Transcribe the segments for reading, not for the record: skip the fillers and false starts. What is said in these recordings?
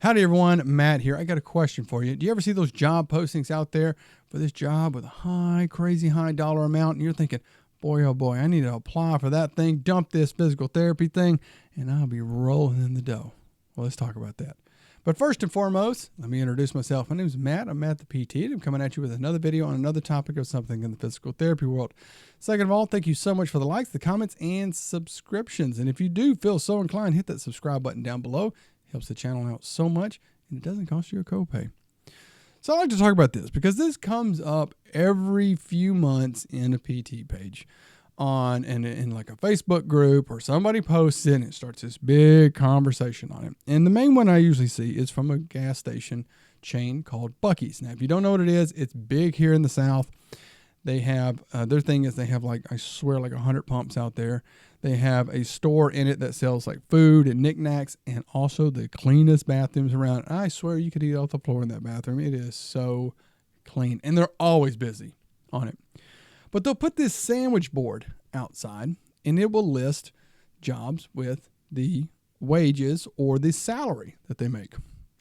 Howdy everyone, Matt here. I got a question for you. Do you ever see those job postings out there for this job with a crazy high dollar amount, and you're thinking, boy, oh boy, I need to apply for that thing, dump this physical therapy thing, and I'll be rolling in the dough. Well, let's talk about that. But first and foremost, let me introduce myself. My name is Matt. I'm Matt the PT, and I'm coming at you with another video on another topic of something in the physical therapy world. Second of all, thank you so much for the likes, the comments, and subscriptions. And if you do feel so inclined, hit that subscribe button down below. Helps the channel out so much, and it doesn't cost you a copay. So I like to talk about this because this comes up every few months in a PT page in like a Facebook group, or somebody posts it and it starts this big conversation on it. And the main one I usually see is from a gas station chain called Buc-ee's. Now, if you don't know what it is, it's big here in the South. They have, their thing is they have like 100 pumps out there. They have a store in it that sells like food and knickknacks and also the cleanest bathrooms around. I swear you could eat off the floor in that bathroom. It is so clean, and they're always busy on it. But they'll put this sandwich board outside and it will list jobs with the wages or the salary that they make.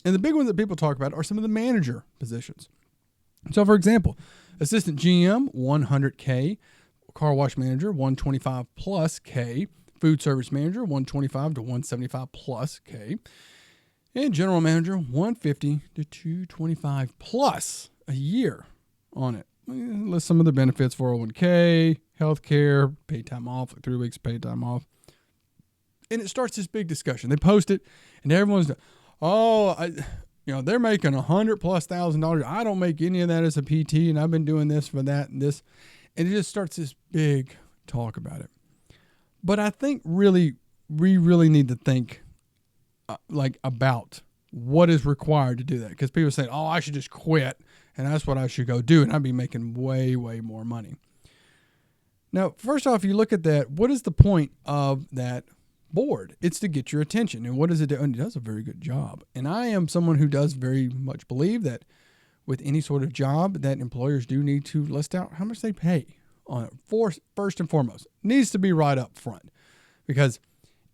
And the big ones that people talk about are some of the manager positions. So for example, assistant GM, $100K. Car wash manager, $125 plus K. Food service manager, $125 to $175 plus K. And general manager, $150 to $225 plus a year on it. List some of the benefits: 401K, healthcare, paid time off, like 3 weeks paid time off. And it starts this big discussion. They post it, and everyone's, they're making $100,000+. I don't make any of that as a PT, and I've been doing this for that and this. And it just starts this big talk about it. But I think we really need to think about what is required to do that. Because people say, I should just quit and that's what I should go do, and I'd be making way, way more money. Now, first off, you look at that, what is the point of that board? It's to get your attention. And what does it do? And it does a very good job. And I am someone who does very much believe that with any sort of job, that employers do need to list out how much they pay on it. First and foremost, it needs to be right up front, because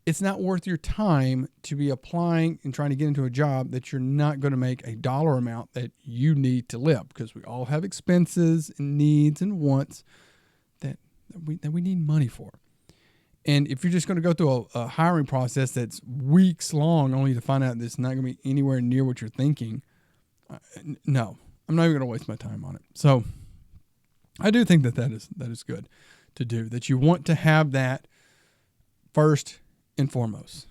it's not worth your time to be applying and trying to get into a job that you're not going to make a dollar amount that you need to live, because we all have expenses and needs and wants that we need money for. And if you're just going to go through a hiring process that's weeks long only to find out that it's not going to be anywhere near what you're thinking, no, I'm not even going to waste my time on it. So I do think that is good to do, that you want to have that first and foremost.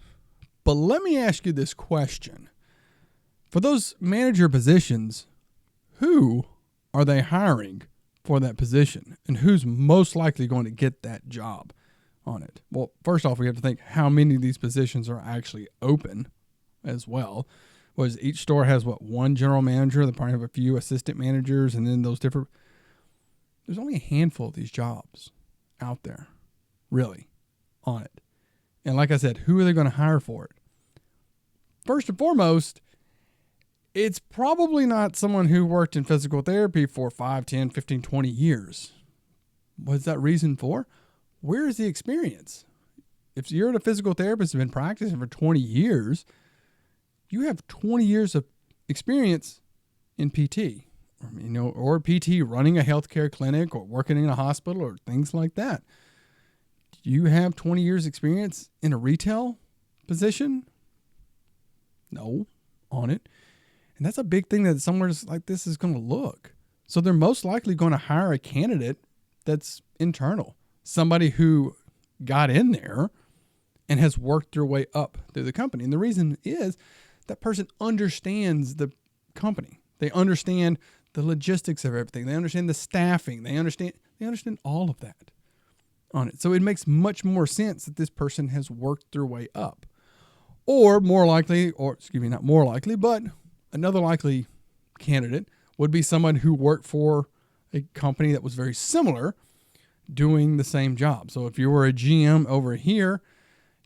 But let me ask you this question. For those manager positions, who are they hiring for that position, and who's most likely going to get that job on it? Well, first off, we have to think how many of these positions are actually open as well. Was each store has one general manager? They probably have a few assistant managers, and then there's only a handful of these jobs out there, really, on it. And like I said, who are they going to hire for it? First and foremost, it's probably not someone who worked in physical therapy for 5, 10, 15, 20 years. What's that reason for? Where is the experience? If you're a physical therapist and been practicing for 20 years, you have 20 years of experience in PT, or PT running a healthcare clinic or working in a hospital or things like that. Do you have 20 years experience in a retail position? No, on it. And that's a big thing that somewhere like this is going to look. So they're most likely going to hire a candidate that's internal, somebody who got in there and has worked their way up through the company. And the reason is that person understands the company. They understand the logistics of everything. They understand the staffing. They understand all of that on it. So it makes much more sense that this person has worked their way up. Or more likely, not more likely, but another likely candidate would be someone who worked for a company that was very similar doing the same job. So if you were a GM over here,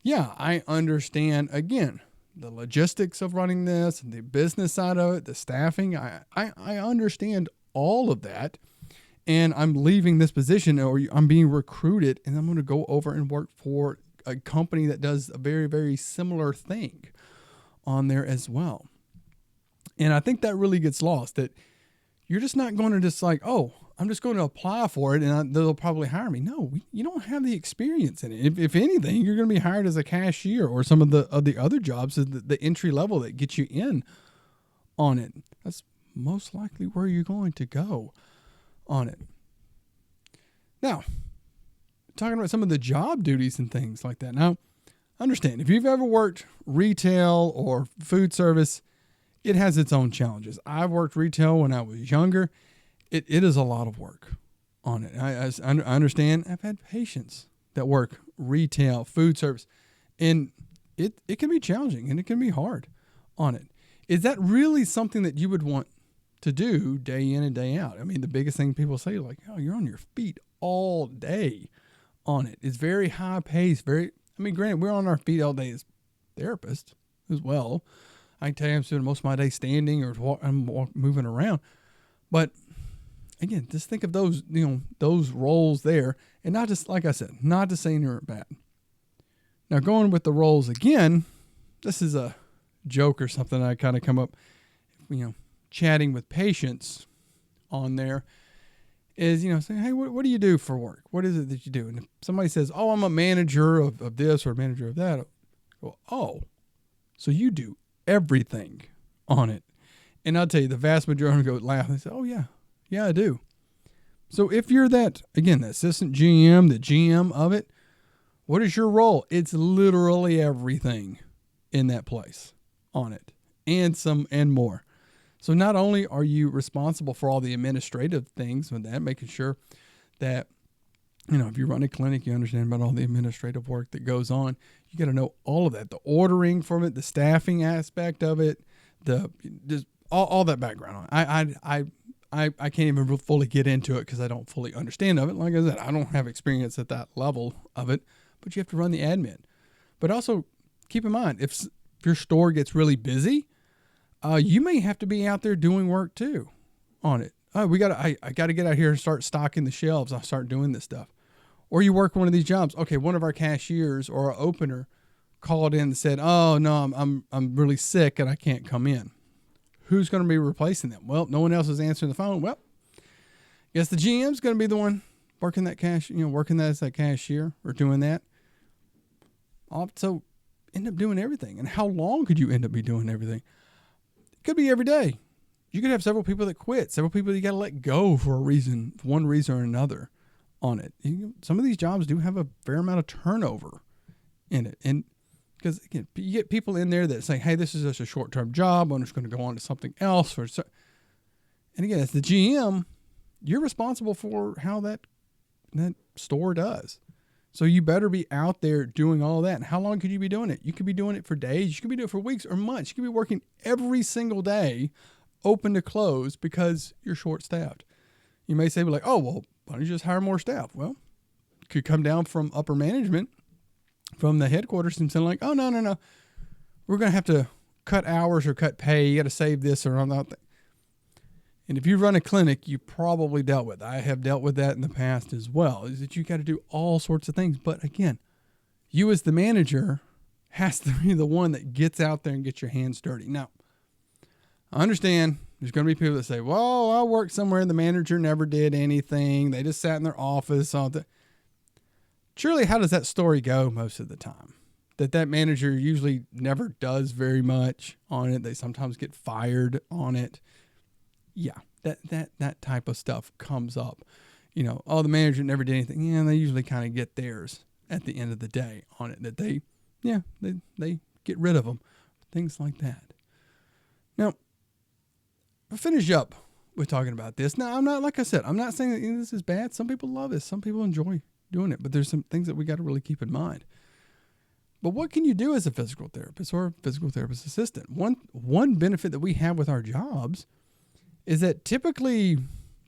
yeah, I understand, again, the logistics of running this, the business side of it, the staffing. I understand all of that. And I'm leaving this position, or I'm being recruited, and I'm going to go over and work for a company that does a very, very similar thing on there as well. And I think that really gets lost, that you're just not going to just like, oh, I'm just going to apply for it and they'll probably hire me. No, you don't have the experience in it. If anything, you're going to be hired as a cashier or some of the other jobs, the entry level that gets you in on it. That's most likely where you're going to go on it. Now, talking about some of the job duties and things like that. Now, understand, if you've ever worked retail or food service, it has its own challenges. I've worked retail when I was younger. It is a lot of work on it. I understand. I've had patients that work retail, food service, and it can be challenging and it can be hard on it. Is that really something that you would want to do day in and day out? I mean, the biggest thing people say, like, oh, you're on your feet all day on it. It's very high paced, granted, we're on our feet all day as therapists as well. I can tell you I'm spending most of my day standing or moving around. But again, just think of those, those roles there, and not just, like I said, not to say they're bad. Now, going with the roles again, this is a joke or something I kind of come up, chatting with patients on there is, saying, hey, what do you do for work? What is it that you do? And if somebody says, oh, I'm a manager of this or a manager of that, well, oh, so you do everything on it. And I'll tell you, the vast majority go laugh and say, oh, yeah, I do. So if you're that, again, the assistant GM, the GM of it, what is your role? It's literally everything in that place on it and more. So not only are you responsible for all the administrative things with that, making sure that, if you run a clinic, you understand about all the administrative work that goes on. You got to know all of that, the ordering from it, the staffing aspect of it, just all that background. I can't even fully get into it because I don't fully understand of it. Like I said, I don't have experience at that level of it, but you have to run the admin. But also keep in mind, if your store gets really busy, you may have to be out there doing work too on it. I got to get out here and start stocking the shelves. I'll start doing this stuff. Or you work one of these jobs. Okay, one of our cashiers or our opener called in and said, oh, no, I'm really sick and I can't come in. Who's going to be replacing them? Well, no one else is answering the phone. Well, guess the GM's going to be the one working that working that as that cashier or doing that. So end up doing everything. And how long could you end up be doing everything? It could be every day. You could have several people that quit, several people that you got to let go for one reason or another on it. Some of these jobs do have a fair amount of turnover in it. And because again, you get people in there that say, hey, this is just a short-term job. I'm just going to go on to something else. And again, as the GM, you're responsible for how that store does. So you better be out there doing all that. And how long could you be doing it? You could be doing it for days. You could be doing it for weeks or months. You could be working every single day, open to close, because you're short-staffed. You may say, like, oh, well, why don't you just hire more staff? Well, it could come down from upper management, from the headquarters, and saying like, oh, no. We're going to have to cut hours or cut pay. You got to save this or on that. And if you run a clinic, you probably dealt with. I have dealt with that in the past as well, is that you got to do all sorts of things. But again, you as the manager has to be the one that gets out there and gets your hands dirty. Now, I understand there's going to be people that say, well, I worked somewhere and the manager never did anything. They just sat in their office. Surely, how does that story go most of the time? That manager usually never does very much on it. They sometimes get fired on it. Yeah, that type of stuff comes up. Oh, the manager never did anything. Yeah, they usually kind of get theirs at the end of the day on it. That they get rid of them. Things like that. Now, I'll finish up with talking about this. Now, I'm not, like I said, I'm not saying that this is bad. Some people love this. Some people enjoy doing it. But there's some things that we got to really keep in mind. But what can you do as a physical therapist or a physical therapist assistant? One benefit that we have with our jobs is that typically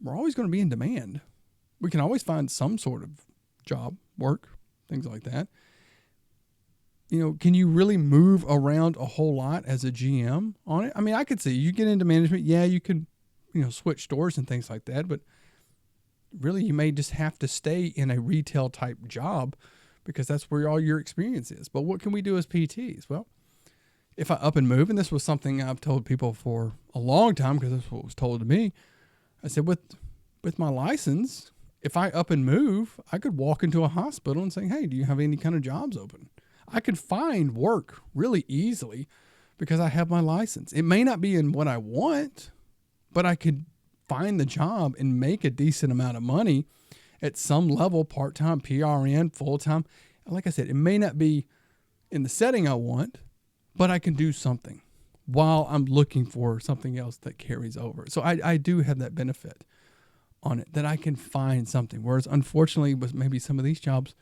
we're always going to be in demand. We can always find some sort of job, work, things like that. Can you really move around a whole lot as a GM on it? I mean, I could see you get into management. Yeah, you could, switch stores and things like that. But really, you may just have to stay in a retail type job because that's where all your experience is. But what can we do as PTs? Well, if I up and move, and this was something I've told people for a long time because that's what was told to me. I said, with my license, if I up and move, I could walk into a hospital and say, hey, do you have any kind of jobs open? I could find work really easily because I have my license. It may not be in what I want, but I could find the job and make a decent amount of money at some level, part-time, PRN, full-time. Like I said, it may not be in the setting I want, but I can do something while I'm looking for something else that carries over. So I do have that benefit on it, that I can find something. Whereas unfortunately, with maybe some of these jobs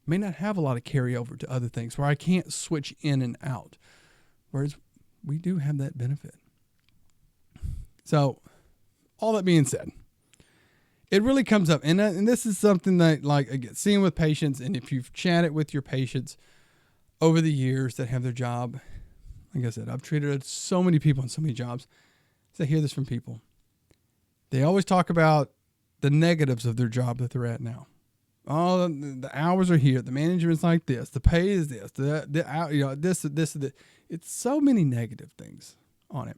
may not have a lot of carryover to other things where I can't switch in and out. Whereas we do have that benefit. So all that being said, it really comes up. And this is something that, like, again, seeing with patients, and if you've chatted with your patients over the years that have their job, like I said, I've treated so many people in so many jobs. So I hear this from people. They always talk about the negatives of their job that they're at now. Oh, the hours are here. The management's like this. The pay is this. This. It's so many negative things on it.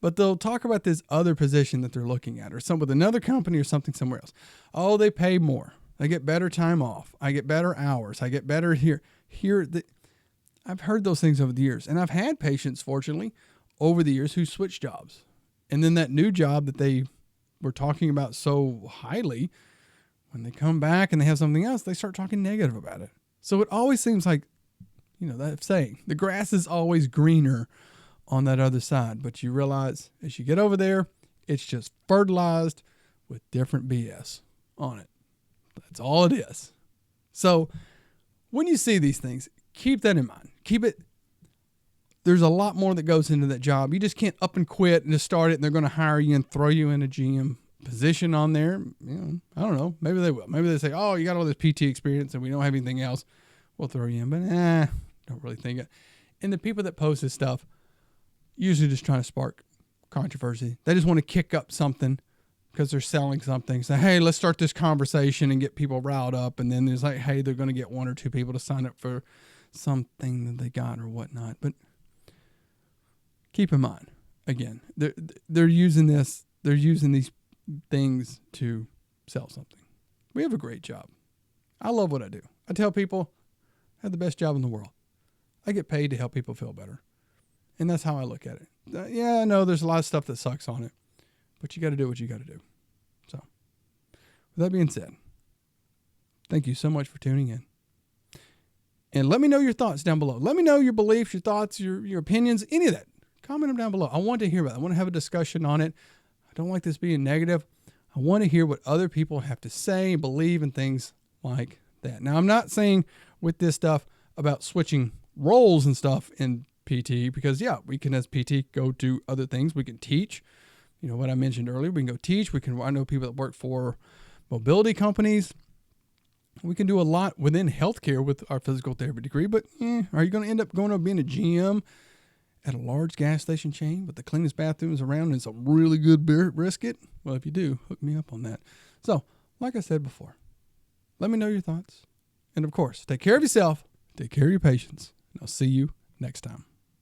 But they'll talk about this other position that they're looking at, or some with another company or something somewhere else. Oh, they pay more. I get better time off. I get better hours. I get better here. I've heard those things over the years. And I've had patients, fortunately, over the years who switched jobs. And then that new job that they were talking about so highly, when they come back and they have something else, they start talking negative about it. So it always seems like, that saying, the grass is always greener on that other side. But you realize as you get over there, it's just fertilized with different BS on it. That's all it is. So when you see these things, keep that in mind. There's a lot more that goes into that job. You just can't up and quit and just start it and they're going to hire you and throw you in a GM position on there. I don't know. Maybe they will. Maybe they say, oh, you got all this PT experience and we don't have anything else. We'll throw you in. But don't really think it. And the people that post this stuff usually just trying to spark controversy. They just want to kick up something because they're selling something. Say, hey, let's start this conversation and get people riled up. And then there's like, hey, they're going to get one or two people to sign up for something that they got or whatnot. But keep in mind, again, they're using this. They're using these things to sell something. We have a great job. I love what I do. I tell people I have the best job in the world. I get paid to help people feel better. And that's how I look at it. I know there's a lot of stuff that sucks on it, but you got to do what you got to do. So with that being said, thank you so much for tuning in. And let me know your thoughts down below. Let me know your beliefs, your thoughts, your opinions, any of that. Comment them down below. I want to hear about it. I want to have a discussion on it. I don't like this being negative. I want to hear what other people have to say and believe and things like that. Now, I'm not saying with this stuff about switching roles and stuff in PT because, we can, as PT, go do other things. We can teach. What I mentioned earlier, we can go teach. I know people that work for mobility companies. We can do a lot within healthcare with our physical therapy degree, but are you going to end up going to being a GM at a large gas station chain with the cleanest bathrooms around and some really good brisket? Well, if you do, hook me up on that. So, like I said before, let me know your thoughts. And of course, take care of yourself, take care of your patients, and I'll see you next time.